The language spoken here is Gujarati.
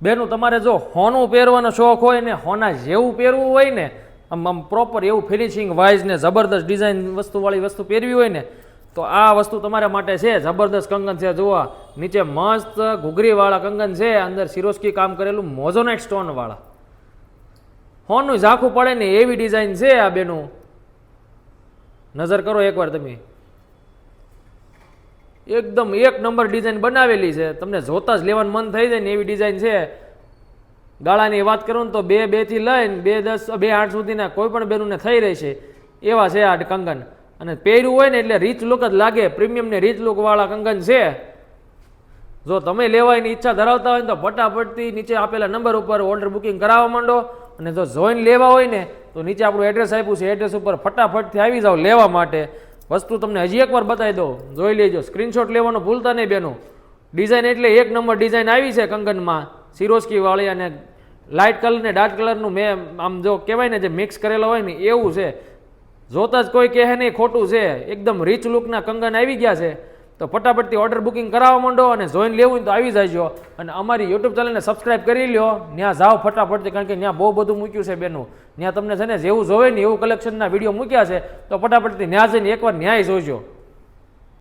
બેનું તમારે જો હોનું પહેરવાનો શોખ હોય ને હોના જેવું પહેરવું હોય ને આમ પ્રોપર એવું ફિનિશિંગ વાઇઝ ને જબરદસ્ત ડિઝાઇન વસ્તુવાળી વસ્તુ પહેરવી હોય ને તો આ વસ્તુ તમારા માટે છે. જબરદસ્ત કંગન છે, જોવા નીચે મસ્ત ઘૂઘરીવાળા કંગન છે, અંદર સિરોસ્કી કામ કરેલું મોઝોનાઇટ સ્ટોનવાળા, હોનું ઝાંખું પડે ને એવી ડિઝાઇન છે આ બેનું. નજર કરો એકવાર તમે, એકદમ એક નંબર ડિઝાઇન બનાવેલી છે, તમને જોતા જ લેવાનું મન થઈ જાય ને એવી ડિઝાઇન છે. ગાળાની વાત કરું ને તો 2 થી લઈને 2 10 2 8 સુધીના કોઈ પણ બેનુંને થઈ રહેશે એવા છે આ કંગન. અને પહેર્યું હોય ને એટલે રીચ લુક જ લાગે, પ્રીમિયમ ને રીચ લુક વાળા કંગન છે. જો તમે લેવાની ઈચ્છા ધરાવતા હોય ને તો ફટાફટથી નીચે આપેલા નંબર ઉપર ઓર્ડર બુકિંગ કરાવવા માંડો. અને જો જોઈને લેવા હોય ને તો નીચે આપણું એડ્રેસ આપ્યું છે, એડ્રેસ ઉપર ફટાફટથી આવી જાઓ લેવા માટે. વસ્તુ તમને હજી એકવાર બતાવી દો, જોઈ લેજો, સ્ક્રીનશોટ લેવાનું ભૂલતા નહીં બેનું. ડિઝાઇન એટલે એક નંબર ડિઝાઇન આવી છે કંગનમાં, સિરોસ્કી વાળી અને લાઇટ કલર ને ડાર્ક કલરનું મેં આમ જો કહેવાય ને જે મિક્સ કરેલો હોય ને એવું છે. જોતા જ કોઈ કહે નહીં ખોટું છે, એકદમ રીચ લુકના કંગન આવી ગયા છે. તો ફટાફટથી ઓર્ડર બુકિંગ કરાવવા માંડો અને જોઈને લેવું હોય તો આવી જાયજો. અને અમારી યુટ્યુબ ચેનલને સબસ્ક્રાઈબ કરી લો, ત્યાં જાઓ ફટાફટથી, કારણ કે ત્યાં બહુ બધું મૂક્યું છે બેનું. ત્યાં તમને છે ને જેવું જોવે ને એવું કલેક્શનના વિડીયો મૂક્યા છે, તો ફટાફટથી ત્યાં જઈને એકવાર ન્યાય જોઈજો.